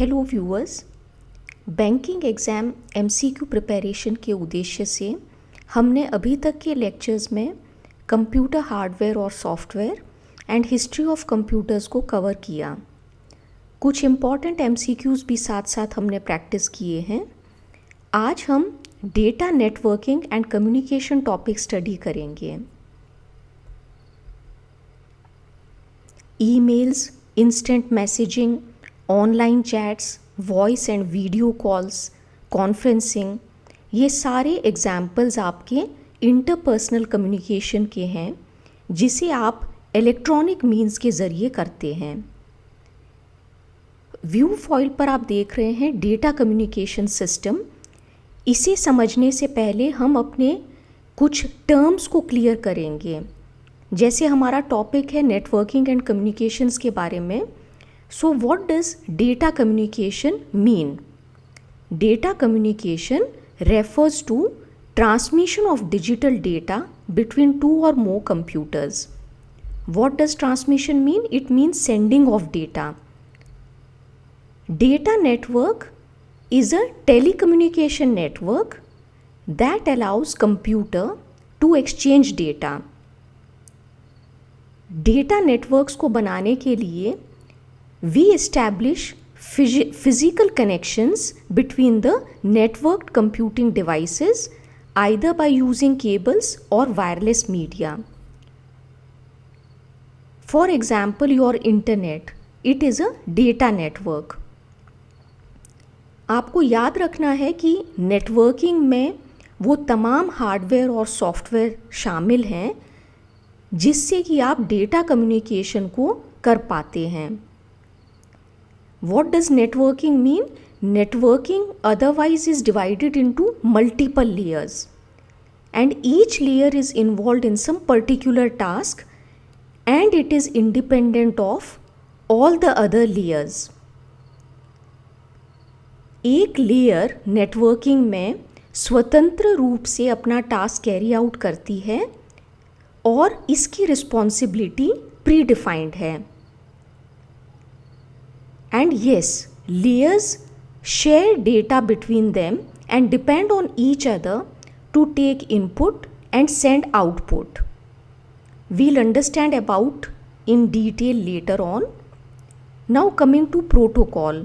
Hello viewers, banking exam MCQ preparation के उद्देश्य से हमने अभी तक के लेक्चर्स में कंप्यूटर हार्डवेयर और software and history of computers को कवर किया। कुछ इम्पॉर्टेंट एमसीक्यूज़ भी साथ साथ हमने प्रैक्टिस किए हैं। आज हम data networking and communication topic study करेंगे। Emails, instant messaging, online chats, voice and video calls, conferencing, ये सारे एग्जाम्पल्स आपके इंटरपर्सनल कम्युनिकेशन के हैं जिसे आप इलेक्ट्रॉनिक मीन्स के ज़रिए करते हैं। व्यू फॉइल पर आप देख रहे हैं डेटा कम्युनिकेशन सिस्टम। इसे समझने से पहले हम अपने कुछ टर्म्स को क्लियर करेंगे। जैसे हमारा टॉपिक है नेटवर्किंग एंड कम्युनिकेशंस के बारे में। So what does data communication mean? Data communication refers to transmission of digital data between two or more computers. What does transmission mean? It means sending of data. Data network is a telecommunication network that allows computer to exchange data. Data networks को बनाने के लिए we establish physical connections between the networked computing devices either by using cables or wireless media. For example, your internet, it is a data network. आपको याद रखना है कि networking में वो तमाम हार्डवेयर और सॉफ्टवेयर शामिल हैं जिससे कि आप डेटा कम्युनिकेशन को कर पाते हैं। What does networking mean? Networking otherwise is divided into multiple layers and each layer is involved in some particular task and it is independent of all the other layers. एक layer networking में स्वतंत्र रूप से अपना task carry out करती है और इसकी रिस्पॉन्सिबिलिटी प्री डिफाइंड है। And yes, layers share data between them and depend on each other to take input and send output. We'll understand about in detail later on. Now coming to protocol.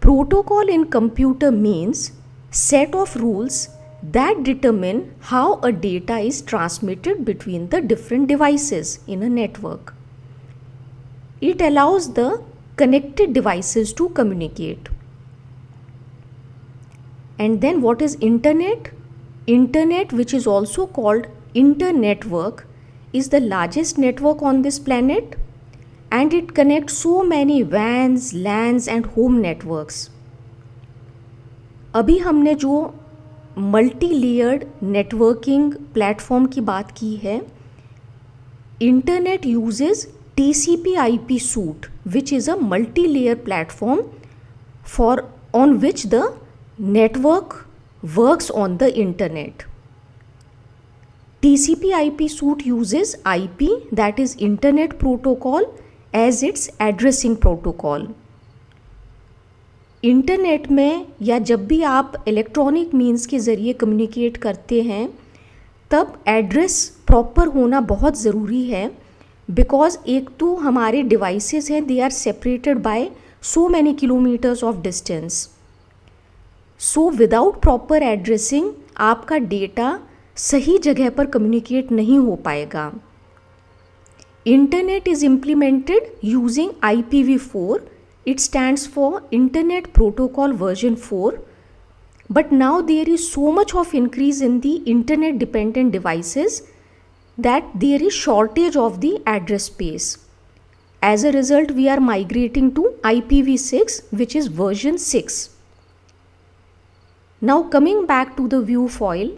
Protocol in computer means set of rules that determine how a data is transmitted between the different devices in a network. It allows the connected devices to communicate. And then what is internet? Internet, which is also called internetwork, is the largest network on this planet and it connects so many WANs, LANs and home networks. अभी हमने जो multi layered networking platform की बात की है, internet uses TCP/IP suite, which is a multi-layer platform on which the network works on the internet. TCP/IP suite uses IP, that is Internet Protocol, as its addressing protocol. Internet में या जब भी आप electronic means के ज़रिए communicate करते हैं तब एड्रेस प्रॉपर होना बहुत ज़रूरी है। बिकॉज एक तो हमारे डिवाइसेस हैं, they are separated by so many kilometres of distance. So without proper addressing आपका डेटा सही जगह पर कम्युनिकेट नहीं हो पाएगा। Internet is implemented using IPv4. It stands for internet protocol version 4. But now there is so much of increase in the internet dependent devices that there is shortage of the address space. As a result, we are migrating to IPv6, which is version 6. Now coming back to the view foil,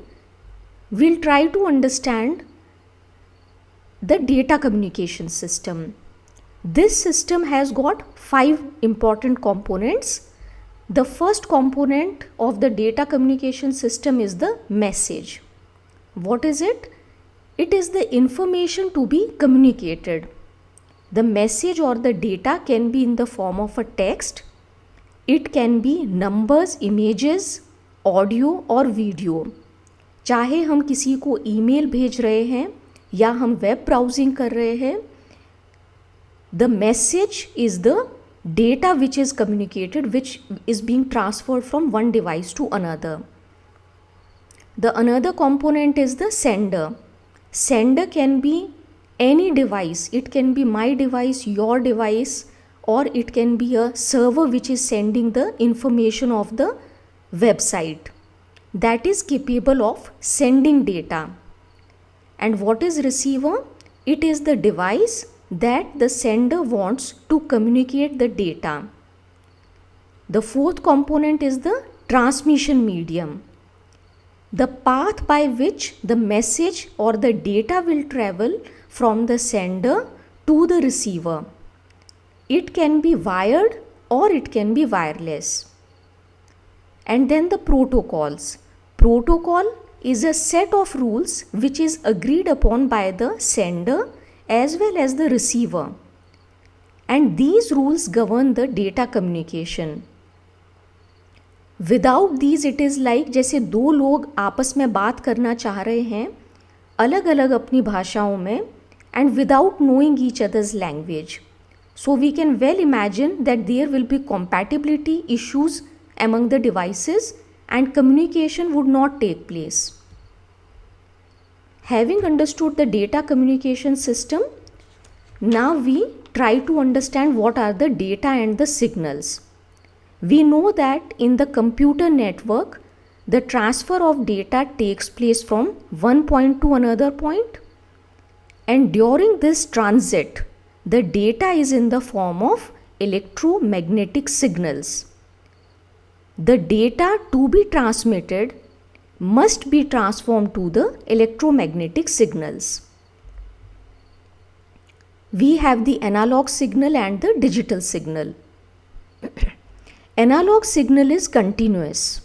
we'll try to understand the data communication system. This system has got 5 important components. The first component of the data communication system is the message. What is it? It is the information to be communicated. The message or the data can be in the form of a text, It can be numbers, images, audio और video. चाहे हम किसी को email भेज रहे हैं या हम वेब ब्राउजिंग कर रहे हैं, the message is the data which is communicated, which is being transferred from one device to another. The another component is the sender. Sender can be any device. It can be my device, your device, or it can be a server which is sending the information of the website that is capable of sending data. And what is receiver? It is the device that the sender wants to communicate the data. The fourth component is the transmission medium. The path by which the message or the data will travel from the sender to the receiver. It can be wired or it can be wireless. And then the protocols. Protocol is a set of rules which is agreed upon by the sender as well as the receiver, and these rules govern the data communication. Without these it is like जैसे दो लोग आपस में बात करना चाह रहे हैं अलग अलग अपनी भाषाओं में, and without knowing each other's language. So we can well imagine that there will be compatibility issues among the devices and communication would not take place. Having understood the data communication system, now we try to understand what are the data and the signals. We know that in the computer network, the transfer of data takes place from one point to another point, and during this transit, the data is in the form of electromagnetic signals. The data to be transmitted must be transformed to the electromagnetic signals. We have the analog signal and the digital signal. Analog signal is continuous,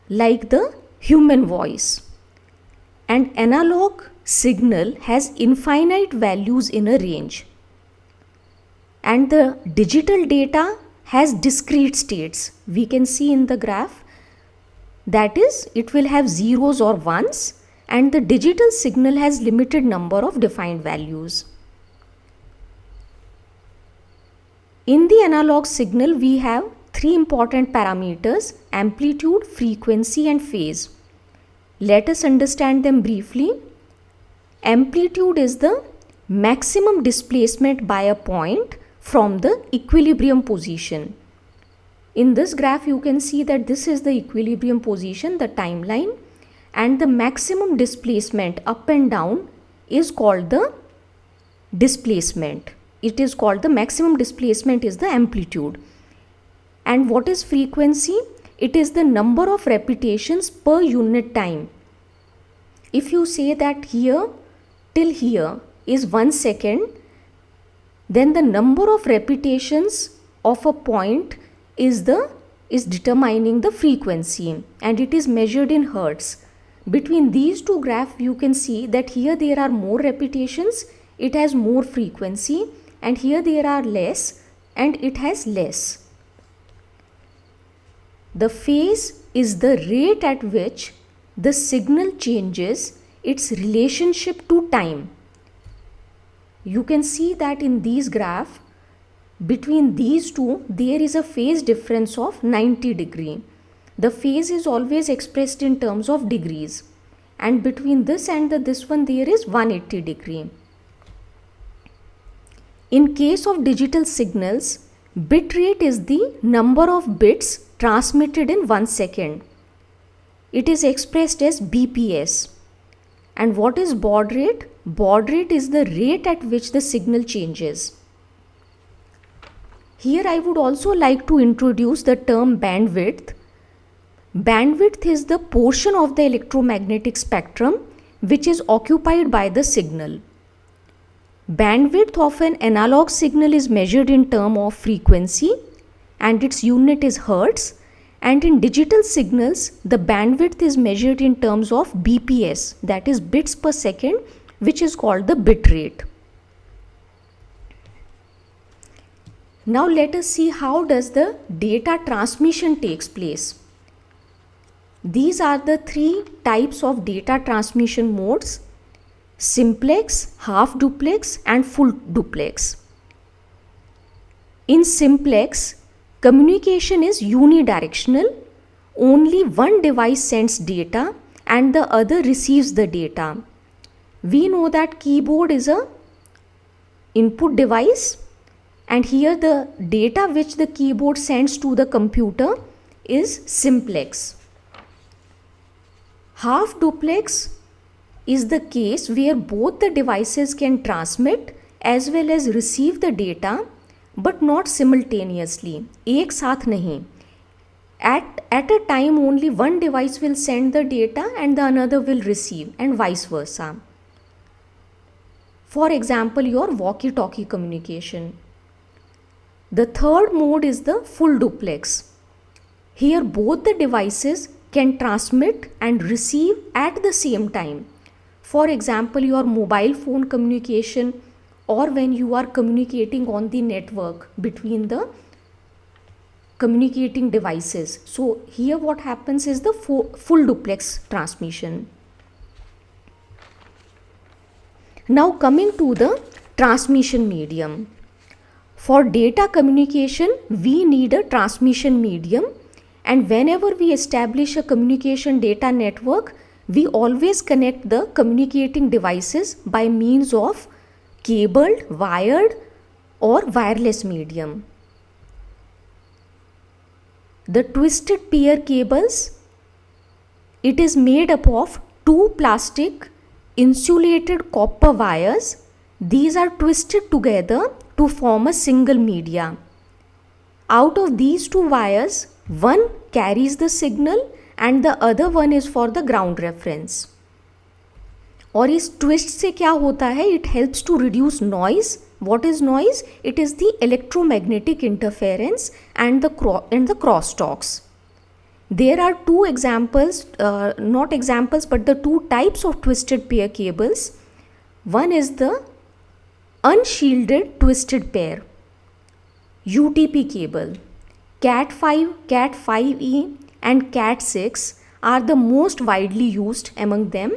like the human voice, and analog signal has infinite values in a range, and the digital data has discrete states. We can see in the graph, that is, it will have zeros or ones, and the digital signal has limited number of defined values. In the analog signal, we have three important parameters: amplitude, frequency, and phase. Let us understand them briefly. Amplitude is the maximum displacement by a point from the equilibrium position. In this graph, you can see that this is the equilibrium position, the timeline, and the maximum displacement up and down is called the displacement. It is called the maximum displacement is the amplitude. And what is frequency? It is the number of repetitions per unit time. If you say that here till here is 1 second, then the number of repetitions of a point is determining the frequency, and it is measured in hertz. Between these two graphs, you can see that here there are more repetitions, it has more frequency, and here there are less and it has less. The phase is the rate at which the signal changes its relationship to time. You can see that in these graphs, between these two there is a phase difference of 90 degree. The phase is always expressed in terms of degrees, and between this and this one there is 180 degree. In case of digital signals, bit rate is the number of bits transmitted in 1 second. It is expressed as BPS. And what is baud rate? Baud rate is the rate at which the signal changes. Here I would also like to introduce the term bandwidth. Bandwidth is the portion of the electromagnetic spectrum which is occupied by the signal. Bandwidth of an analog signal is measured in terms of frequency and its unit is hertz, and in digital signals the bandwidth is measured in terms of BPS, that is bits per second, which is called the bit rate. Now let us see how does the data transmission takes place. These are the three types of data transmission modes: simplex, half duplex and full duplex. In simplex, communication is unidirectional. Only one device sends data and the other receives the data. We know that keyboard is a input device, and here the data which the keyboard sends to the computer is simplex. Half duplex is the case where both the devices can transmit as well as receive the data, but not simultaneously. एक साथ नहीं. At a time only one device will send the data and the another will receive, and vice versa. For example, your walkie-talkie communication. The third mode is the full duplex. Here both the devices can transmit and receive at the same time. For example, your mobile phone communication, or when you are communicating on the network between the communicating devices. So here what happens is the full duplex transmission. Now coming to the transmission medium. For data communication, we need a transmission medium, and whenever we establish a communication data network, we always connect the communicating devices by means of cabled, wired or wireless medium. The twisted pair cables, it is made up of two plastic insulated copper wires. These are twisted together to form a single media. Out of these two wires, one carries the signal and the other one is for the ground reference. और इस twist से क्या होता है? It helps to reduce noise. What is noise? It is the electromagnetic interference and the crosstalks. There are two examples, not examples, but the two types of twisted pair cables. One is the unshielded twisted pair, UTP cable. Cat5, Cat5e and Cat6 are the most widely used among them,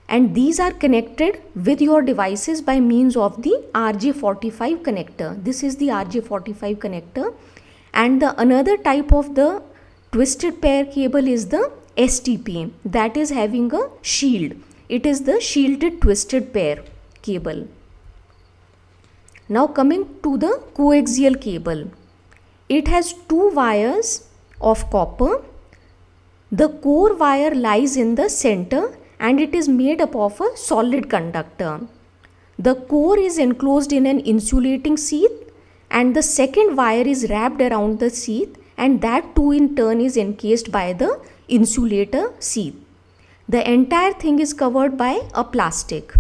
and these are connected with your devices by means of the RJ45 connector. This is the RJ45 connector. And the another type of the twisted pair cable is the STP, that is having a shield. It is the shielded twisted pair cable. Now coming to the coaxial cable. It has two wires of copper. The core wire lies in the center and it is made up of a solid conductor. The core is enclosed in an insulating sheath and the second wire is wrapped around the sheath, and that too in turn is encased by the insulator sheath. The entire thing is covered by a plastic.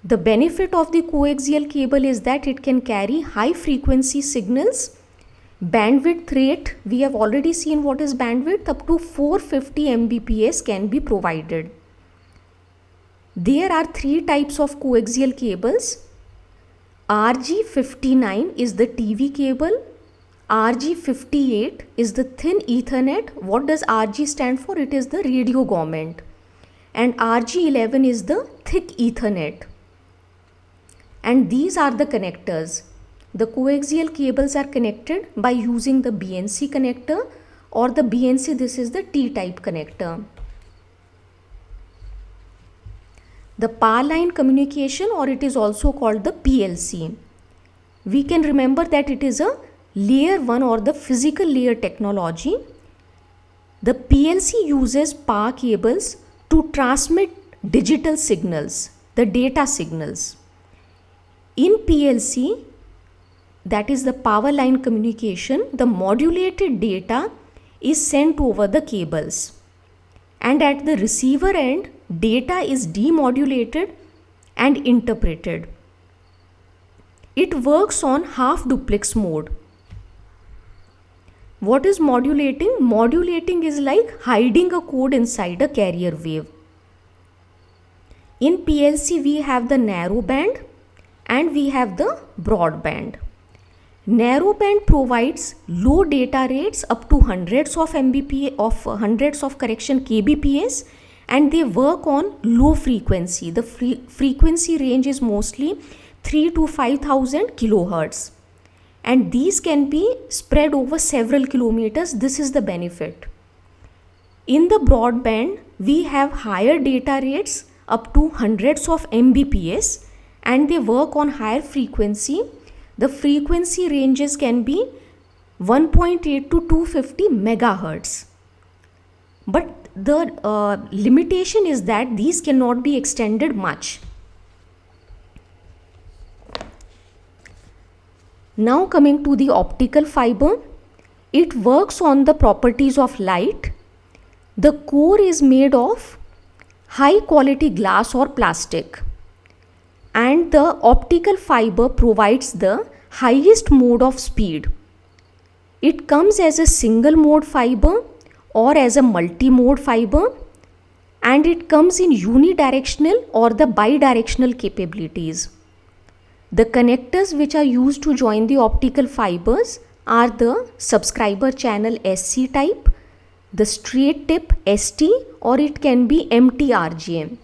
The benefit of the coaxial cable is that it can carry high frequency signals. Bandwidth rate, we have already seen what is bandwidth, up to 450 Mbps can be provided. There are three types of coaxial cables. RG59 is the TV cable. RG58 is the thin Ethernet. What does RG stand for? It is the radio government. And RG11 is the thick Ethernet. And these are the connectors. The coaxial cables are connected by using the BNC connector or the BNC, this is the T-type connector. The power line communication, or it is also called the PLC. We can remember that it is a layer 1 or the physical layer technology. The PLC uses power cables to transmit digital signals, the data signals. In PLC, that is the power line communication, the modulated data is sent over the cables. And at the receiver end, data is demodulated and interpreted. It works on half duplex mode. What is modulating? Modulating is like hiding a code inside a carrier wave. In PLC, we have the narrow band and we have the broad band. Narrow band provides low data rates up to hundreds of kbps, and they work on low frequency. The frequency range is mostly 3 to 5000 kilohertz, and these can be spread over several kilometers. This is the benefit. In the broadband, we have higher data rates up to hundreds of mbps, and they work on higher frequency. The frequency ranges can be 1.8 to 250 megahertz. But the limitation is that these cannot be extended much. Now coming to the optical fiber, it works on the properties of light. The core is made of high quality glass or plastic, and the optical fiber provides the highest mode of speed. It comes as a single mode fiber or as a multi-mode fiber, and it comes in unidirectional or the bidirectional capabilities. The connectors which are used to join the optical fibers are the subscriber channel SC type, the straight tip ST, or it can be MT-RGM.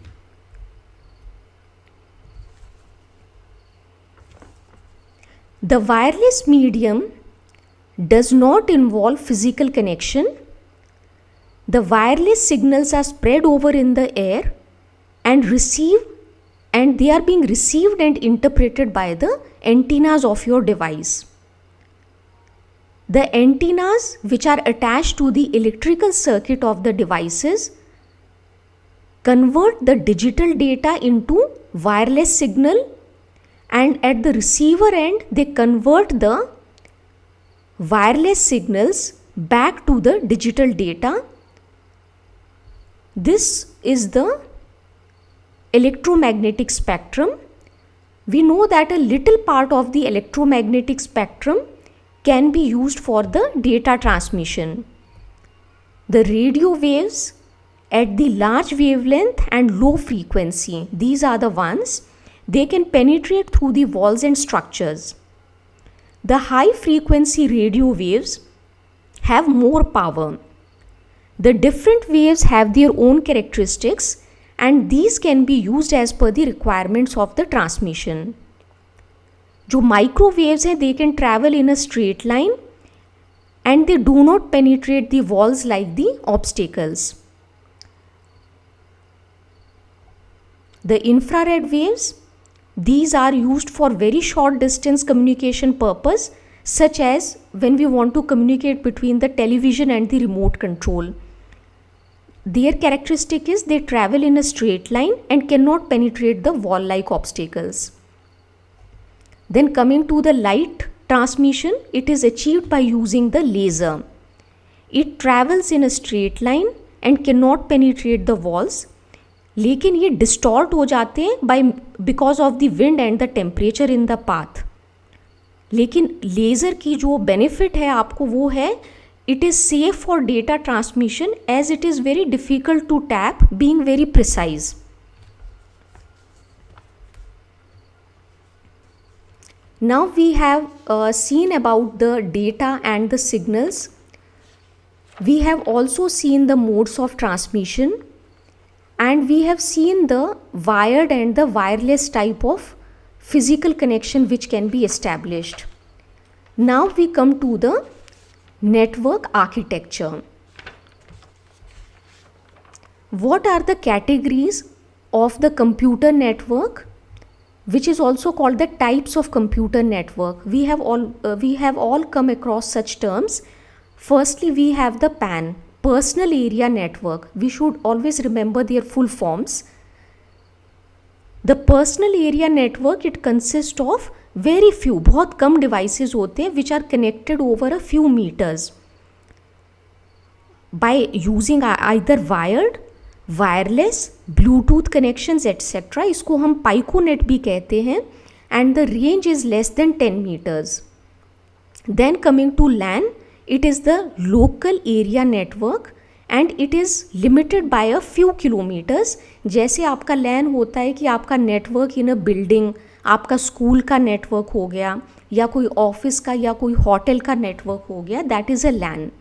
The wireless medium does not involve physical connection. The wireless signals are spread over in the air and they are being received and interpreted by the antennas of your device. The antennas which are attached to the electrical circuit of the devices convert the digital data into wireless signal, and at the receiver end they convert the wireless signals back to the digital data. This is the electromagnetic spectrum. We know that a little part of the electromagnetic spectrum can be used for the data transmission. The radio waves at the large wavelength and low frequency, these are the ones. They can penetrate through the walls and structures. The high frequency radio waves have more power. The different waves have their own characteristics, and these can be used as per the requirements of the transmission. जो microwaves हैं, they can travel in a straight line and they do not penetrate the walls like the obstacles. The infrared waves, these are used for very short distance communication purpose, such as when we want to communicate between the television and the remote control. Their characteristic is they travel in a straight line and cannot penetrate the wall-like obstacles. Then coming to the light transmission, it is achieved by using the laser. It travels in a straight line and cannot penetrate the walls, लेकिन ये distort हो जाते हैं because of the wind and the temperature in the path. लेकिन laser की जो benefit है आपको वो है, it is safe for data transmission as it is very difficult to tap, being very precise. Now we have seen about the data and the signals. We have also seen the modes of transmission, and we have seen the wired and the wireless type of physical connection which can be established. Now we come to the network architecture. What are the categories of the computer network, which is also called the types of computer network? We have all come across such terms. Firstly, we have the PAN, Personal Area Network. We should always remember their full forms. The Personal Area Network, it consists of very few, बहुत कम devices होते हैं which are connected over a few meters by using either wired, wireless, bluetooth connections etcetera. इसको हम piconet भी कहते हैं, and the range is less than 10 metres. Then coming to LAN, it is the local area network and it is limited by a few kilometres. जैसे आपका LAN होता है कि आपका नेटवर्क इन अ बिल्डिंग, आपका स्कूल का network हो गया या कोई ऑफिस का या कोई होटल का नेटवर्क हो गया, that is a LAN.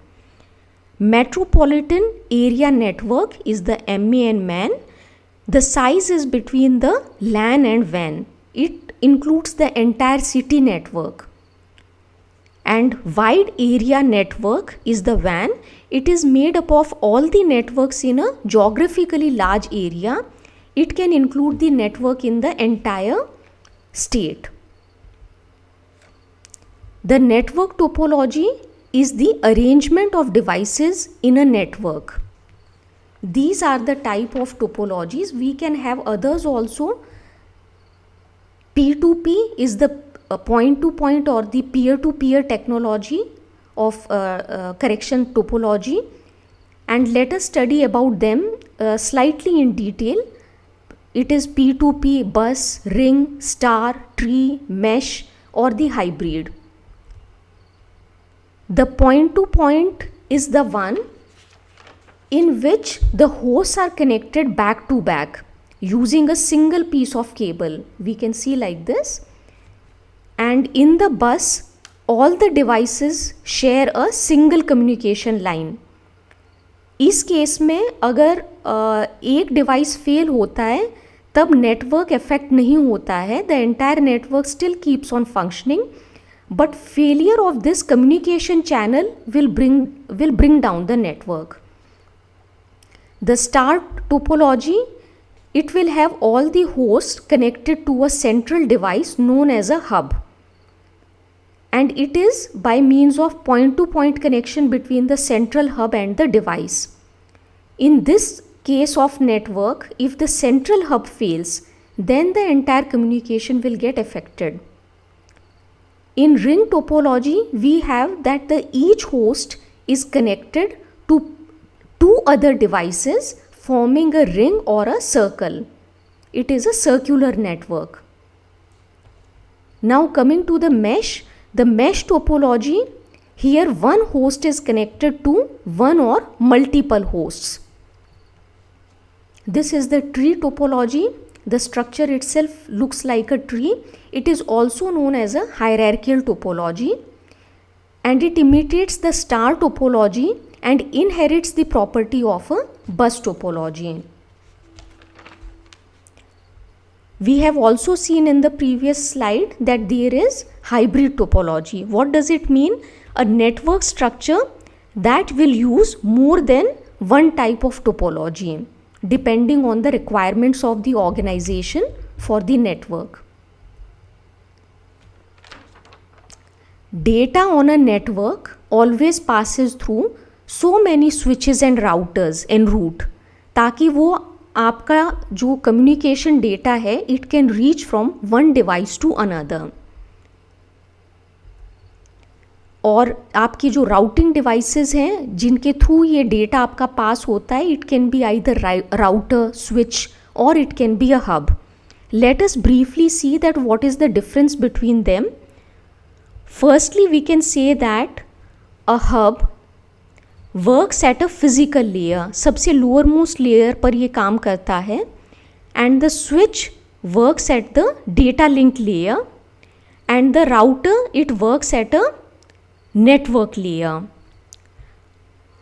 Metropolitan area network is the MAN. The size is between the LAN and WAN. It includes the entire city network. And wide area network is the WAN. It is made up of all the networks in a geographically large area. It can include the network in the entire state. The network topology is the arrangement of devices in a network. These are the type of topologies. We can have others also. P2P is the point-to-point or the peer-to-peer technology of correction topology, and let us study about them slightly in detail. It is P2P, bus, ring, star, tree, mesh, or the hybrid. The point-to-point is the one in which the hosts are connected back to back using a single piece of cable. We can see like this. And in the bus, all the devices share a single communication line. इस case में अगर एक device fail होता है तब network effect नहीं होता है. The entire network still keeps on functioning, but failure of this communication channel will bring down the network. The star topology, it will have all the hosts connected to a central device known as a hub, and it is by means of point-to-point connection between the central hub and the device. In this case of network, if the central hub fails, then the entire communication will get affected. In ring topology, we have that each host is connected to two other devices forming a ring or a circle. It is a circular network. Now coming to the mesh topology, here one host is connected to one or multiple hosts. This is the tree topology. The structure itself looks like a tree. It is also known as a hierarchical topology, and it imitates the star topology and inherits the property of a bus topology. We have also seen in the previous slide that there is hybrid topology. What does it mean? A network structure that will use more than one type of topology depending on the requirements of the organization for the network. Data on a network always passes through so many switches and routers en route, ताकि वो आपका जो communication data है it can reach from one device to another. और आपकी जो routing devices हैं जिनके थ्रू ये डेटा आपका पास होता है, it can be either router, switch, और it can be a hub. Let us briefly see that what is the difference between them. Firstly we can say that a hub works at a physical layer, सबसे lower most layer पर ये काम करता है, and the switch works at the data link layer, and the router it works at a network layer.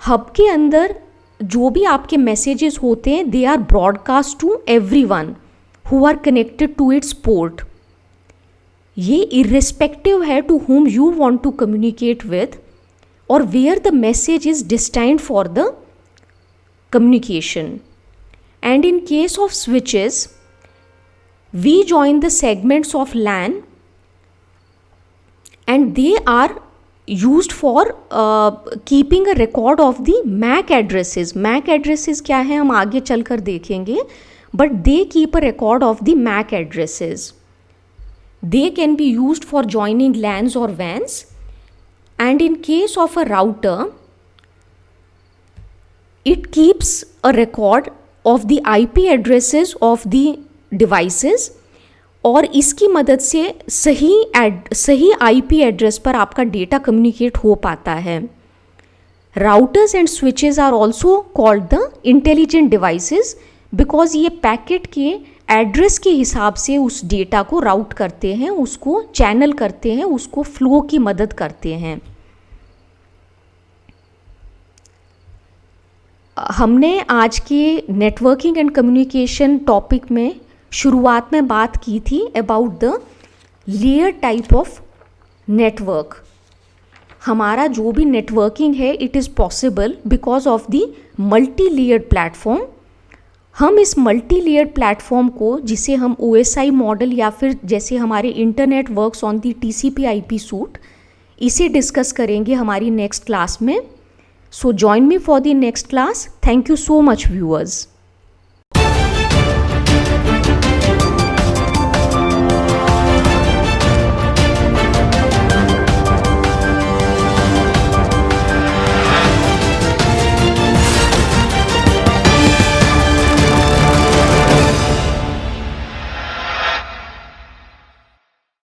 Hub के अंदर जो भी आपके मैसेजेस होते हैं they are broadcast to everyone who are connected to its port. ये irrespective है to whom you want to communicate with or where the message is destined for the communication. And in case of switches, we join the segments of LAN and they are used for keeping a record of the MAC addresses. MAC addresses क्या है हम आगे चलकर देखेंगे, but they keep a record of the MAC addresses. They can be used for joining LANs or WANs, and in case of a router, it keeps a record of the IP addresses of the devices, और इसकी मदद से सही IP address पर आपका data communicate हो पाता है. Routers and switches are also called the intelligent devices because ये पैकेट के एड्रेस के हिसाब से उस डेटा को राउट करते हैं, उसको चैनल करते हैं, उसको फ्लो की मदद करते हैं। हमने आज के नेटवर्किंग एंड कम्युनिकेशन टॉपिक में शुरुआत में बात की थी about the layer type of network. हमारा जो भी नेटवर्किंग है it is possible because of the multi layered platform. हम इस मल्टी लेयर्ड प्लेटफॉर्म को, जिसे हम OSI मॉडल या फिर जैसे हमारे internet works on the TCP/IP suit, इसे डिस्कस करेंगे हमारी नेक्स्ट क्लास में। So join me for the next class. Thank you so much, viewers.